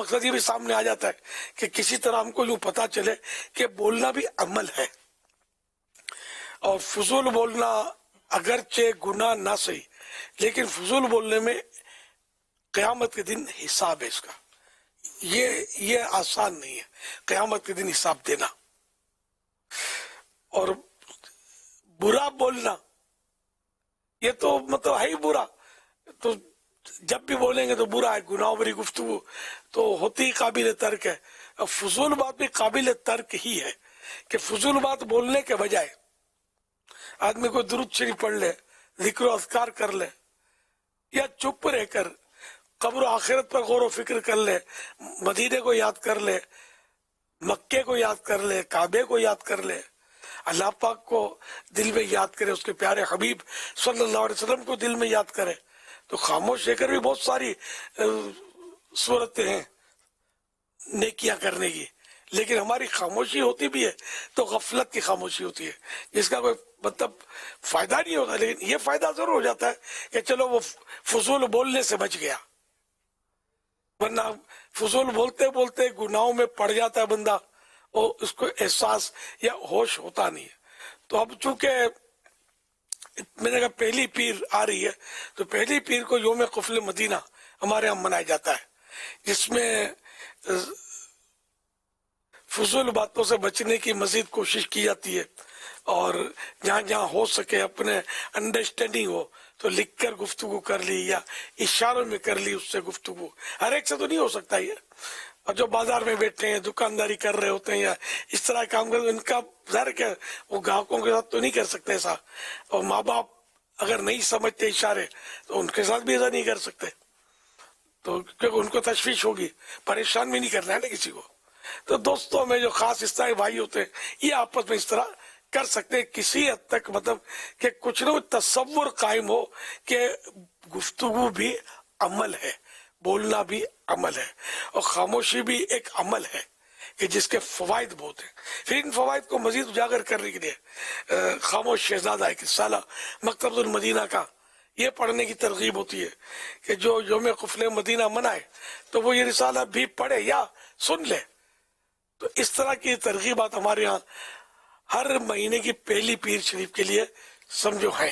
مقصد یہ بھی سامنے آ جاتا ہے کہ کسی طرح ہم کو یوں پتا چلے کہ بولنا بھی عمل ہے، اور فضول بولنا اگرچہ گناہ نہ صحیح، لیکن فضول بولنے میں قیامت کے دن حساب ہے اس کا، یہ آسان نہیں ہے قیامت کے دن حساب دینا۔ اور برا بولنا یہ تو مطلب ہے ہی برا، تو جب بھی بولیں گے تو برا ہے، گناہوں بری گفتگو تو ہوتی ہی قابل ترک ہے۔ اب فضول بات بھی قابل ترک ہی ہے کہ فضول بات بولنے کے بجائے آدمی کو درود شریف پڑھ لے، ذکر و اذکار کر لے، یا چپ رہ کر قبر و آخرت پر غور و فکر کر لے، مدینے کو یاد کر لے، مکے کو یاد کر لے، کعبے کو یاد کر لے، اللہ پاک کو دل میں یاد کرے، اس کے پیارے حبیب صلی اللہ علیہ وسلم کو دل میں یاد کرے، تو خاموش رہ کر بھی بہت ساری صورتیں ہیں نیکیاں کرنے کی، لیکن ہماری خاموشی ہوتی بھی ہے تو غفلت کی خاموشی ہوتی ہے جس کا کوئی مطلب فائدہ نہیں ہوگا، لیکن یہ فائدہ ضرور ہو جاتا ہے کہ چلو وہ فضول بولنے سے بچ گیا، ورنہ فضول بولتے بولتے گناہوں میں پڑ جاتا ہے بندہ، اور اس کو احساس یا ہوش ہوتا نہیں ہے۔ تو اب چونکہ میں نے کہا پہلی پیر آ رہی ہے، تو پہلی پیر کو یوم قفل مدینہ ہمارے یہاں منایا جاتا ہے، جس میں فضول باتوں سے بچنے کی مزید کوشش کی جاتی ہے، اور جہاں جہاں ہو سکے اپنے انڈرسٹینڈنگ ہو تو لکھ کر گفتگو کر لی یا اشاروں میں کر لی اس سے گفتگو، ہر ایک سے تو نہیں ہو سکتا یہ، اور جو بازار میں بیٹھے ہیں دکانداری کر رہے ہوتے ہیں یا اس طرح کام کر رہے ہیں، ان کا ظاہر کہ وہ گاہکوں کے ساتھ تو نہیں کر سکتے ایسا، اور ماں باپ اگر نہیں سمجھتے اشارے تو ان کے ساتھ بھی ایسا نہیں کر سکتے، تو کیونکہ ان کو تشویش ہوگی، پریشان بھی نہیں کرنا ہے نا کسی کو۔ تو دوستوں میں جو خاص اس طرح بھائی ہوتے ہیں یہ آپس میں اس طرح کر سکتے ہیں کسی حد تک، مطلب کہ کچھ نہ کچھ تصور قائم ہو کہ گفتگو بھی عمل ہے، بولنا بھی عمل ہے، اور خاموشی بھی ایک عمل ہے کہ جس کے فوائد بہت ہیں۔ پھر ان فوائد کو مزید اجاگر کرنے کے لیے خاموش شہزادہ ایک رسالہ مکتبۃ المدینہ کا یہ پڑھنے کی ترغیب ہوتی ہے کہ جو یوم قفل مدینہ منائے تو وہ یہ رسالہ بھی پڑھے یا سن لے۔ تو اس طرح کی ترغیبات ہمارے یہاں ہر مہینے کی پہلی پیر شریف کے لیے سمجھو ہیں،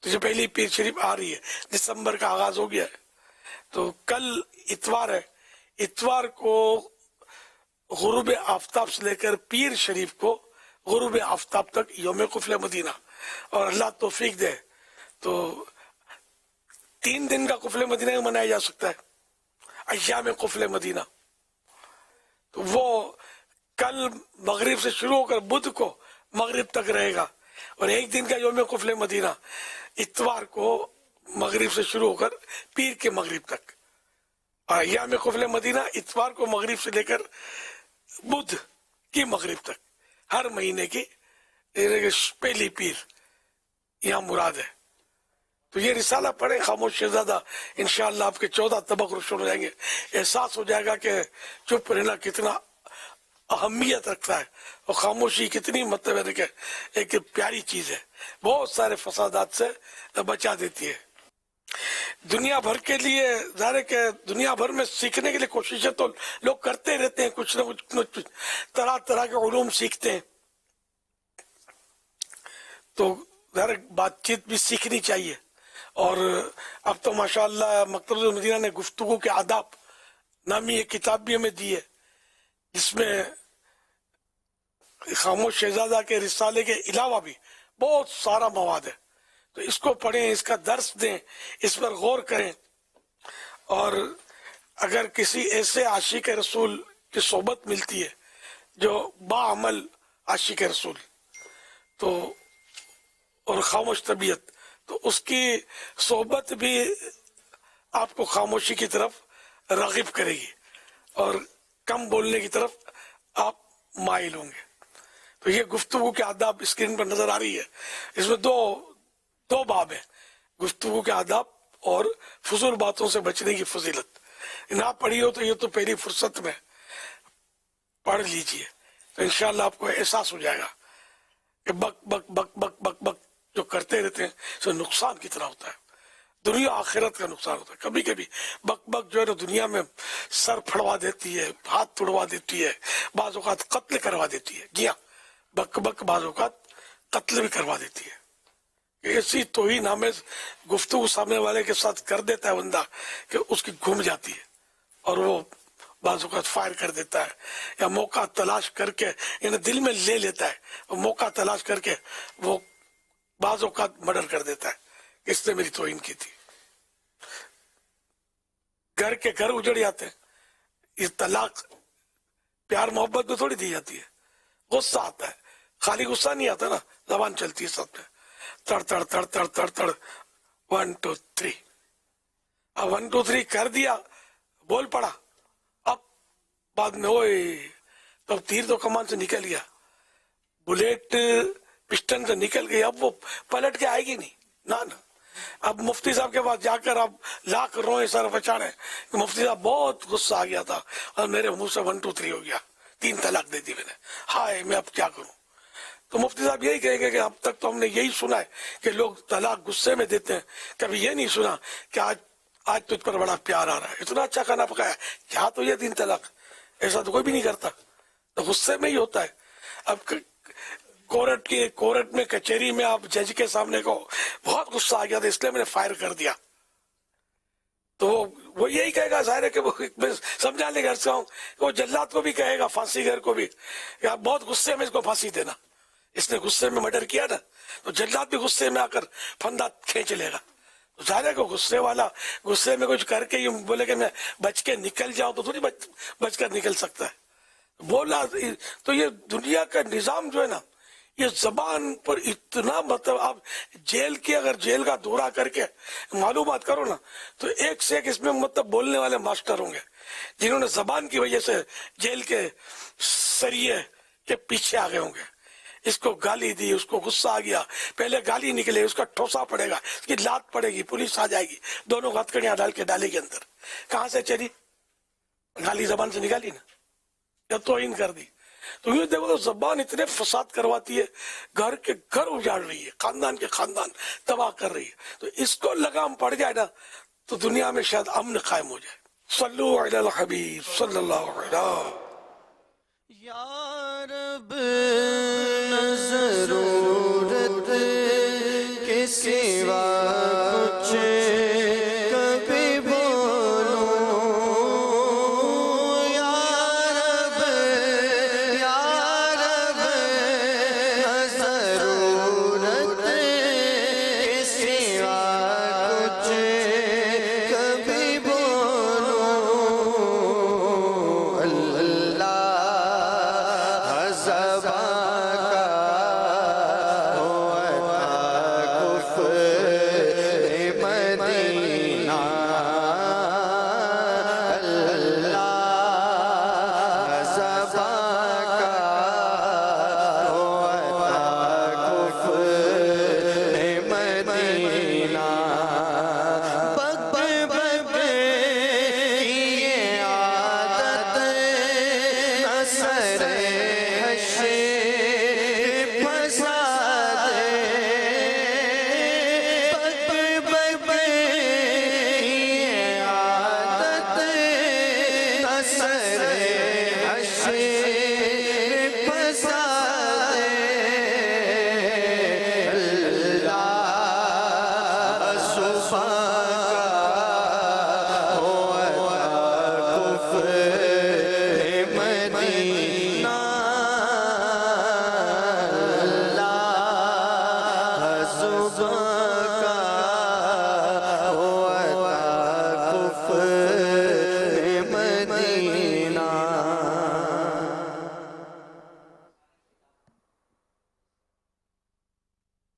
تو جو پہلی پیر شریف آ رہی ہے دسمبر کا آغاز ہو گیا ہے، تو کل اتوار ہے، اتوار کو غروب آفتاب سے لے کر پیر شریف کو غروب آفتاب تک یوم قفل مدینہ، اور اللہ توفیق دے تو 3 دن کا قفل مدینہ منایا جا سکتا ہے، ایام قفل مدینہ، تو وہ کل مغرب سے شروع ہو کر بدھ کو مغرب تک رہے گا، اور ایک دن کا یوم قفل مدینہ اتوار کو مغرب سے شروع ہو کر پیر کے مغرب تک، اور ایام قفل مدینہ اتوار کو مغرب سے لے کر بدھ کی مغرب تک، ہر مہینے کی پہلی پیر یہاں مراد ہے۔ تو یہ رسالہ پڑھیں خاموش شہزادہ، انشاءاللہ آپ کے 14 طبق روشن ہو جائیں گے، احساس ہو جائے گا کہ چپ رہنا کتنا اہمیت رکھتا ہے، اور خاموشی کتنی مطلب ہے کہ ایک پیاری چیز ہے، بہت سارے فسادات سے بچا دیتی ہے۔ دنیا بھر کے لیے ظاہر ہے کہ دنیا بھر میں سیکھنے کے لیے کوششیں تو لوگ کرتے رہتے ہیں، کچھ نہ کچھ طرح طرح کے علوم سیکھتے ہیں، تو ظاہر بات چیت بھی سیکھنی چاہیے۔ اور اب تو ماشاءاللہ مکتبۃ المدینہ نے گفتگو کے آداب نامی ایک کتاب بھی ہمیں دی ہے، جس میں خاموش شہزادہ کے رسالے کے علاوہ بھی بہت سارا مواد ہے، تو اس کو پڑھیں، اس کا درس دیں، اس پر غور کریں، اور اگر کسی ایسے عاشق رسول کی صحبت ملتی ہے جو باعمل عاشق رسول تو اور خاموش طبیعت، تو اس کی صحبت بھی آپ کو خاموشی کی طرف راغب کرے گی اور کم بولنے کی طرف آپ مائل ہوں گے۔ تو یہ گفتگو کے آداب اسکرین پر نظر آ رہی ہے، اس میں دو باب ہیں، گفتگو کے آداب اور فضول باتوں سے بچنے کی فضیلت۔ نہ پڑھی ہو تو یہ تو پہلی فرصت میں پڑھ لیجئے، تو انشاءاللہ آپ کو احساس ہو جائے گا کہ بک بک بک بک بک بک جو کرتے رہتے ہیں اس سے نقصان کتنا ہوتا ہے۔ دنیا آخرت کا نقصان ہوتا ہے. کبھی کبھی بک بک جو ہے نا دنیا میں سر پھڑوا دیتی ہے, ہاتھ توڑوا دیتی ہے, بعض اوقات قتل کروا دیتی ہے. جی ہاں, بک بک بعض اوقات قتل بھی کروا دیتی ہے. ایسی توہین ہمیں گفتگو سامنے والے کے ساتھ کر دیتا ہے بندہ کہ اس کی گھوم جاتی ہے اور وہ بعض اوقات فائر کر دیتا ہے, یا موقع تلاش کر کے یعنی دل میں لے لیتا ہے, اور موقع تلاش کر کے وہ بعض اوقات مرڈر کر دیتا ہے. اس نے میری توہین کی تھی. گھر کے گھر اجڑ جاتے ہیں. یہ طلاق پیار محبت میں تھوڑی دی جاتی ہے. غصہ آتا ہے, خالی غصہ نہیں آتا نا, زبان چلتی ہے سب میں, تڑ تڑ تڑ تڑ تڑ تڑ 1 2 3. اب 1 2 3 کر دیا, بول پڑا, اب بعد میں اوئے تو تیر تو کمان سے نکل گیا, بلیٹ پسٹن سے نکل گئی, اب وہ پلٹ کے آئے گی نہیں. نہ اب مفتی صاحب کے پاس جا کر اب لاکھ روئے سر بچانے کہ مفتی صاحب بہت غصہ آ گیا تھا اور میرے منہ سے 1 2 3 ہو گیا, 3 طلاق دے دی میں نے, ہائے میں اب کیا کروں. تو مفتی صاحب یہی کہیں گے کہ اب تک تو ہم نے یہی سنا ہے کہ لوگ طلاق غصے میں دیتے ہیں, کبھی یہ نہیں سنا کہ آج تجھ پر بڑا پیار آ رہا ہے, اتنا اچھا کھانا پکایا, کیا تو یہ 3 طلاق. ایسا تو کوئی بھی نہیں کرتا, تو غصے میں ہی ہوتا ہے. اب کورٹ میں کچہری میں آپ جج کے سامنے کو بہت غصہ آ گیا تھا اس لیے میں نے فائر کر دیا, تو وہ یہی کہے گا, ظاہر ہے کہ وہ سمجھانے گھر سے ہوں, وہ جلاد کو بھی کہے گا, پھانسی گھر کو بھی, کہ آپ بہت غصے میں اس کو پھانسی دینا, اس نے غصے میں مرڈر کیا نا, تو جلاد بھی غصے میں آ کر پھندا کھینچ لے گا. ظاہر ہے کہ غصے والا غصے میں کچھ کر کے یہ بولے کہ میں بچ کے نکل جاؤں تو تھوڑی بچ کر نکل سکتا ہے. بولا تو یہ دنیا کا نظام جو ہے نا, یہ زبان پر اتنا, مطلب آپ اگر جیل کا دورہ کر کے معلومات کرو نا, تو ایک سے ایک اس میں مطلب بولنے والے ماسٹر ہوں گے جنہوں نے زبان کی وجہ سے جیل کے سریے کے پیچھے آ گئے ہوں گے. اس کو گالی دی, اس کو غصہ آ گیا, پہلے گالی نکلے, اس کا ٹھوسا پڑے گا, اس کی لات پڑے گی, پولیس آ جائے گی, دونوں ہتھکڑیاں ڈال کے ڈالے گی اندر. کہاں سے چلی گالی, زبان سے نکالی نا, یا توہین کر دی. تو یہ دیکھو تو زبان اتنے فساد کرواتی ہے, گھر کے گھر اجاڑ رہی ہے, خاندان کے خاندان تباہ کر رہی ہے. تو اس کو لگام پڑ جائے نا تو دنیا میں شاید امن قائم ہو جائے. صلو علی الحبیب صلی اللہ علیہ. یا رب ضرورت کے سوا کچھ کبھی بولوں, یا رب ضرورت کے سوا کچھ کبھی بولوں. اللہ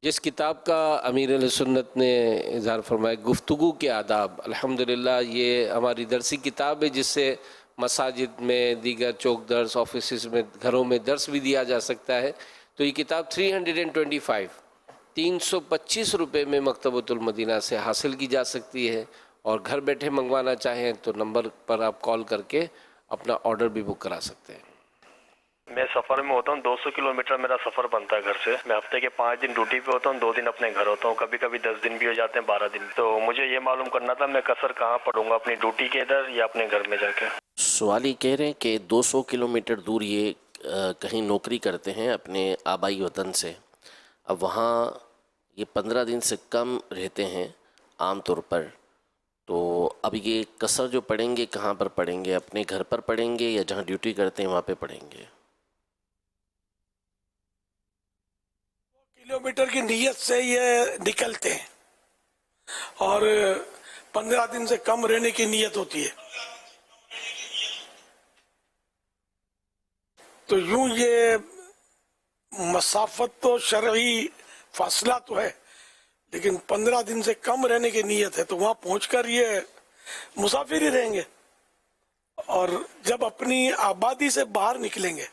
جس کتاب کا امیر علیہ سنت نے اظہار فرمایا گفتگو کے آداب، الحمدللہ یہ ہماری درسی کتاب ہے جس سے مساجد میں، دیگر چوک درس، آفیسز میں، گھروں میں درس بھی دیا جا سکتا ہے. تو یہ کتاب 325 روپے میں مکتبۃ المدینہ سے حاصل کی جا سکتی ہے، اور گھر بیٹھے منگوانا چاہیں تو نمبر پر آپ کال کر کے اپنا آرڈر بھی بک کرا سکتے ہیں. میں سفر میں ہوتا ہوں 200 کلومیٹر میرا سفر بنتا ہے گھر سے. میں ہفتے کے 5 دن ڈیوٹی پہ ہوتا ہوں, 2 دن اپنے گھر ہوتا ہوں, کبھی کبھی 10 دن بھی ہو جاتے ہیں, 12 دن. تو مجھے یہ معلوم کرنا تھا میں قصر کہاں پڑھوں گا, اپنی ڈیوٹی کے ادھر یا اپنے گھر میں جا کے. سوالی کہہ رہے ہیں کہ 200 کلومیٹر دور یہ کہیں نوکری کرتے ہیں اپنے آبائی وطن سے. اب وہاں یہ 15 دن سے کم رہتے ہیں عام طور پر, تو اب یہ قصر جو پڑھیں گے کہاں پر پڑھیں گے, اپنے گھر پر پڑھیں گے یا جہاں ڈیوٹی کرتے ہیں وہاں پہ پڑھیں گے؟ کلومیٹر کی نیت سے یہ نکلتے ہیں اور 15 دن سے کم رہنے کی نیت ہوتی ہے. تو یوں یہ مسافت تو شرعی فاصلہ تو ہے, لیکن 15 دن سے کم رہنے کی نیت ہے, تو وہاں پہنچ کر یہ مسافر ہی رہیں گے. اور جب اپنی آبادی سے باہر نکلیں گے,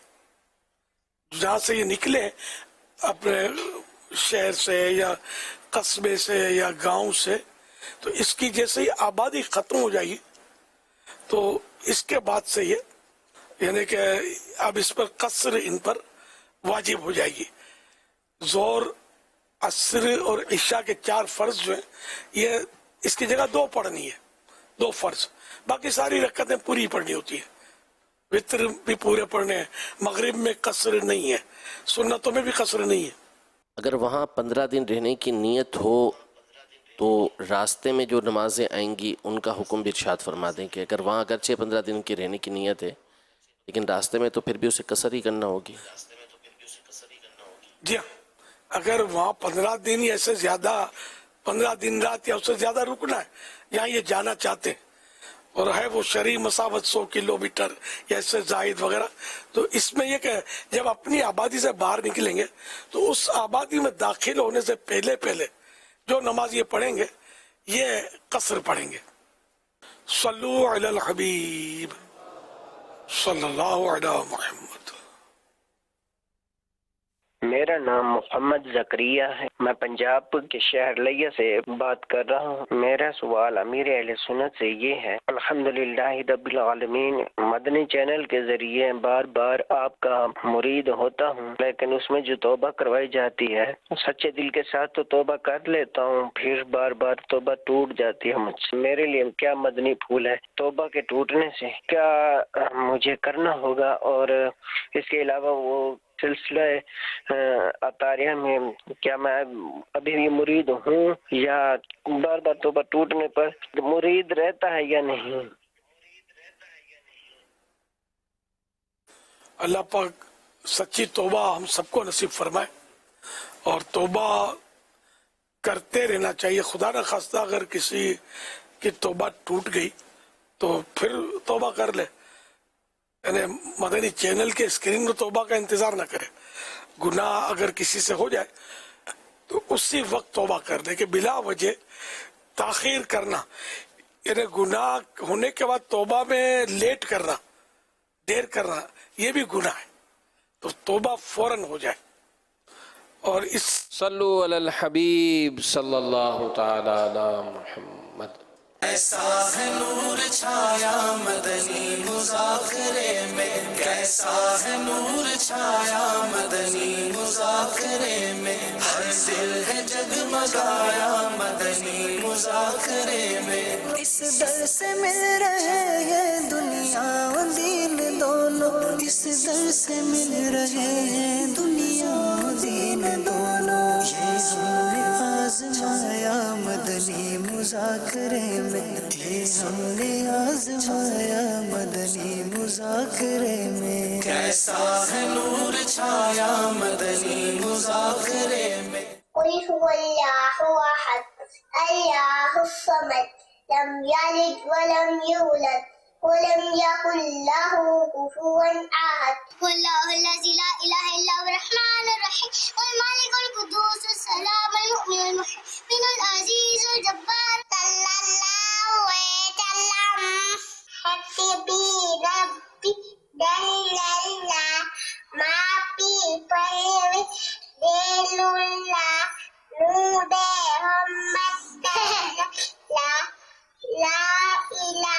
جہاں سے یہ نکلے اپنے شہر سے یا قصبے سے یا گاؤں سے, تو اس کی جیسے ہی آبادی ختم ہو جائے گی تو اس کے بعد سے یہ یعنی کہ اب اس پر قصر ان پر واجب ہو جائے گی. ظہر, عصر اور عشاء کے 4 فرض جو ہیں یہ اس کی جگہ 2 پڑھنی ہے, 2 فرض, باقی ساری رکعتیں پوری پڑھنی ہوتی ہے. وتر بھی پورے پڑھنے ہیں, مغرب میں قصر نہیں ہے, سنتوں میں بھی قصر نہیں ہے. اگر وہاں 15 دن رہنے کی نیت ہو تو راستے میں جو نمازیں آئیں گی ان کا حکم بھی ارشاد فرما دیں کہ اگر وہاں اگرچہ 15 دن کی رہنے کی نیت ہے لیکن راستے میں تو پھر بھی اسے قصر ہی کرنا ہوگی. جی ہاں, اگر وہاں 15 دن یا اس سے زیادہ 15 دن رات یا اس سے زیادہ رکنا ہے, یہاں یہ جانا چاہتے ہیں اور ہے وہ شرعی مسافت 100 کلومیٹر یا اس سے زائد وغیرہ, تو اس میں یہ کہ جب اپنی آبادی سے باہر نکلیں گے تو اس آبادی میں داخل ہونے سے پہلے جو نماز یہ پڑھیں گے یہ قصر پڑھیں گے. صلو علی الحبیب صلی اللہ علی محمد. میرا نام محمد زکریہ ہے, میں پنجاب کے شہر لیہ سے بات کر رہا ہوں. میرا سوال امیر اہل سنت سے یہ ہے, الحمدللہ رب العالمین مدنی چینل کے ذریعے بار بار آپ کا مرید ہوتا ہوں, لیکن اس میں جو توبہ کروائی جاتی ہے سچے دل کے ساتھ تو توبہ کر لیتا ہوں, پھر بار بار توبہ ٹوٹ جاتی ہے مجھ سے. میرے لیے کیا مدنی پھول ہے توبہ کے ٹوٹنے سے, کیا مجھے کرنا ہوگا؟ اور اس کے علاوہ وہ سلسلہ اطاریہ میں کیا میں ابھی بھی مرید ہوں یا بار بار توبہ ٹوٹنے پر مرید رہتا ہے یا نہیں؟ اللہ پاک سچی توبہ ہم سب کو نصیب فرمائے, اور توبہ کرتے رہنا چاہیے. خدا نہ خواستہ اگر کسی کی توبہ ٹوٹ گئی تو پھر توبہ کر لے, یعنی مدنی چینل کے اسکرین میں توبہ کا انتظار نہ کرے. گناہ اگر کسی سے ہو جائے تو اسی وقت توبہ کر دے, کہ بلا وجہ تاخیر کرنا یعنی گناہ ہونے کے بعد توبہ میں لیٹ کرنا, دیر کرنا, یہ بھی گناہ ہے. تو توبہ فوراً ہو جائے. اور اس صلو علی الحبیب صلی اللہ تعالی علی محمد. ایسا ہے نور چھایا مدنی مذاکرے میں, کیسا ہے نور چھایا مدنی مذاکرے میں, ہر دل ہے جگمگایا مدنی مذاکرے میں. اس در سے مل رہے ہیں دنیا و دین دونوں, اس در سے مل رہے ہیں دنیا و دین دونوں. یہ ہم نے آزمایا مدنی مذاکرے میں, یہ ہم نے آزمایا مدنی مذاکرے میں. کیسا ہے نور چھایا مدنی مذاکرے میں. قل هو الله أحد الله الصمد لم يلد ولم يولد ولم يكن له كفوا أحد. والله الذي لا إله إلا هو الرحمن الرحيم والمالك القدوس السلام المؤمن المحسن العزيز الجبار. صلى الله وسلم حسبي ربي جل الله ما في طيب ذل الله نور محمد لا إله إلا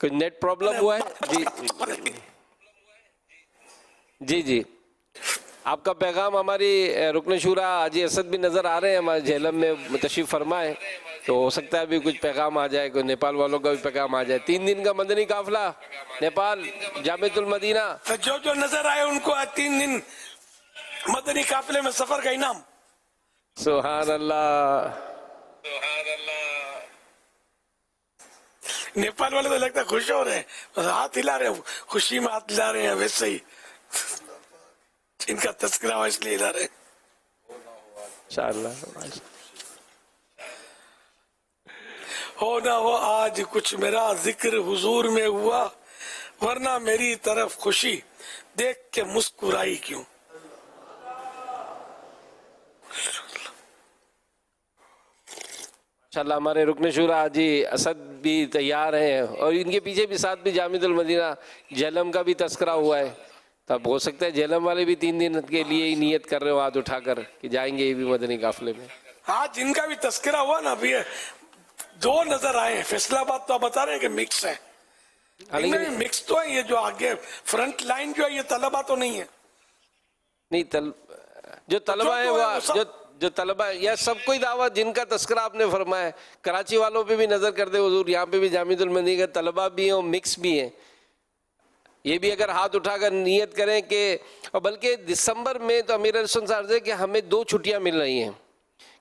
کوئی نیٹ پرابلم ہوا ہے؟ جی جی آپ کا پیغام ہماری رکن شورا حاجی اسد بھی نظر آ رہے ہیں ہمارے جہلم میں تشریف فرمائے، تو ہو سکتا ہے ابھی کچھ پیغام آ جائے، کوئی نیپال والوں کا بھی پیغام آ جائے۔ 3 دن کا مدنی قافلہ نیپال جامعۃ المدینہ، تو جو نظر آئے ان کو 3 دن مدنی قافلے میں سفر کا انعام۔ سبحان اللہ۔ نیپال والے تو لگتا ہے خوش ہو رہے ہیں، بس ہاتھ ہلا رہے ہیں، خوشی میں ہاتھ ہلا رہے ہیں، ویسے ہی ان کا تذکرہ ہوا اس لیے ہلا رہے ہیں۔ انشاءاللہ ہو نہ ہو آج کچھ میرا ذکر حضور میں ہوا، ورنہ میری طرف خوشی دیکھ کے مسکرائی کیوں۔ انشاءاللہ ہمارے رکن شورا حاجی اسد بھی تیار ہیں، اور ان کے پیچھے بھی ساتھ بھی جامعۃ المدینہ جہلم کا بھی تذکرہ ہوا ہے، تب ہو سکتا ہے جہلم والے بھی 3 دن کے لیے ہی نیت کر رہے ہو ہاتھ اٹھا کر کہ جائیں گے یہ بھی مدنی قافلے میں۔ ہاں جن کا بھی تذکرہ ہوا نا ابھی 2 نظر آئے ہیں، فیصلہ آباد تو آپ بتا رہے ہیں کہ مکس ہے، ان میں بھی مکس تو ہے، یہ جو آگے فرنٹ لائن جو ہے یہ طلبہ تو نہیں ہے، نہیں جو طلبہ ہیں وہ جو طلبہ یا سب کوئی دعوت جن کا تذکرہ آپ نے فرمایا ہے، کراچی والوں پہ بھی نظر کر دے حضور، یہاں پہ بھی جامعۃ المدینہ کے طلبہ بھی ہیں اور مکس بھی ہیں، یہ بھی اگر ہاتھ اٹھا کر نیت کریں کہ، اور بلکہ دسمبر میں تو امیر علیہ السلام صاحب سے کہ ہمیں 2 چھٹیاں مل رہی ہیں،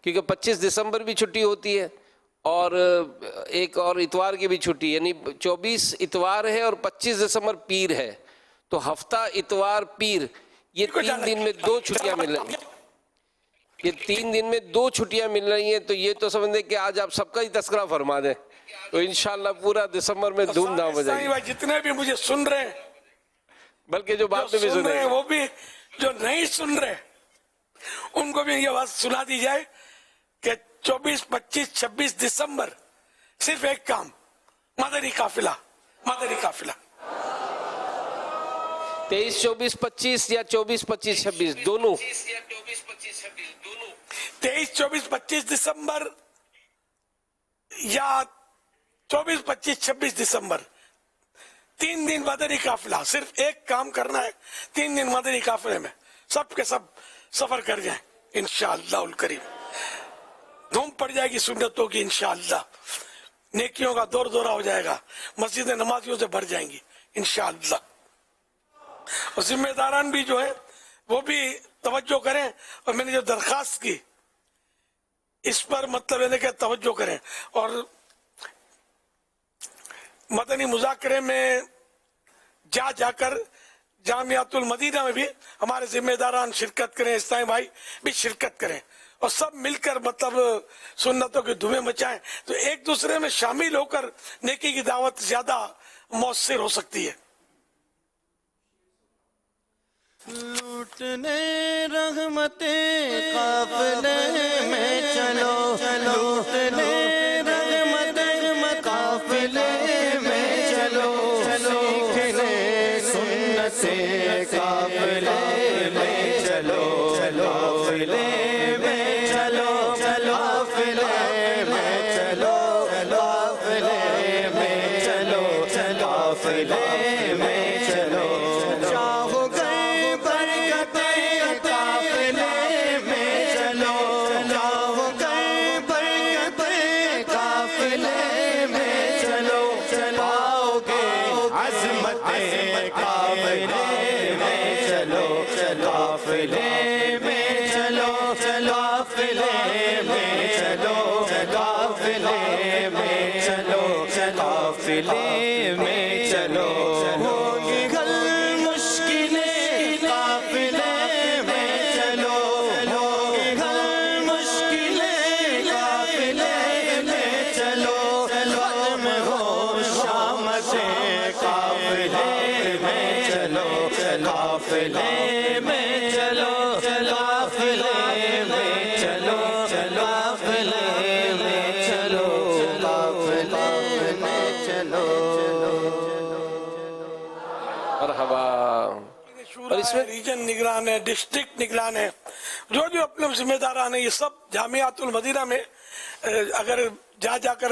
کیونکہ 25 دسمبر بھی چھٹی ہوتی ہے اور ایک اور اتوار کی بھی چھٹی، یعنی 24 اتوار ہے اور 25 دسمبر پیر ہے، تو ہفتہ اتوار پیر یہ 3 دن میں 2 چھٹیاں مل رہی ہیں، یہ 3 دن میں 2 چھٹیاں مل رہی ہیں، تو یہ تو سمجھیں کہ آج آپ سب کا ہی تذکرہ فرما دیں تو انشاءاللہ پورا دسمبر میں دھوم دھام ہو جائے گی۔ جتنے بھی مجھے سن رہے ہیں، بلکہ جو بعد میں بھی سن رہے سنیں ہیں وہ بھی، جو نہیں سن رہے ان کو بھی یہ بات سنا دی جائے کہ 24 25 26 دسمبر صرف ایک کام، مدنی قافلہ، مدنی قافلہ 23 24 25 یا 24 25 26 دونوں، 23 24 25 دسمبر یا 24 25 26 دسمبر 3 دن مدنی قافلہ، صرف ایک کام کرنا ہے، 3 دن مدنی قافلے میں سب کے سب سفر کر جائیں انشاءاللہ الکریم، دھوم پڑ جائے گی سنتوں کی انشاءاللہ، نیکیوں کا دور دورہ ہو جائے گا، مسجدیں نمازیوں سے بھر جائیں گی انشاءاللہ، اور ذمہ داران بھی جو ہے وہ بھی توجہ کریں، اور میں نے جو درخواست کی اس پر مطلب ہے کہ توجہ کریں، اور مدنی مذاکرے میں جا کر جامعۃ المدینہ میں بھی ہمارے ذمہ داران شرکت کریں، اسلامی بھائی بھی شرکت کریں، اور سب مل کر مطلب سنتوں کی دھومیں مچائیں، تو ایک دوسرے میں شامل ہو کر نیکی کی دعوت زیادہ مؤثر ہو سکتی ہے۔ لوٹنے رحمتیں قافلے میں چلو، لوٹنے رحمتیں قافلے میں چلو، سیکھنے سنتیں قافلے میں چلو، قافلے میں چلو، قافلے میں چلو، قافلے میں چلو، قافلے میں چلو، چاہو گئے برکتیں قافلے میں چلو، چاہو گئے برکتیں قافلے میں چلو، پاؤ گے عظمتیں قافلے میں چلو، قافلے میں چلو، قافلے میں چلو، قافلے میں چلو، قافلے میں چلو، ہوگی حل مشکلیں قافلے میں چلو، ہوگی حل مشکلیں قافلے میں چلو، ختم ہو شامتیں قافلے میں چلو، قافلے میں چلو، قافلے میں چلو، قافلے میں چلو، قافلے میں چلو۔ مرحبا۔ اور اس میں ریجن نگران ہے، ڈسٹرکٹ نگران ہے، جو اپنے ذمہ داران ہیں، یہ سب جامعۃ المدینہ میں اگر جا کر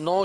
9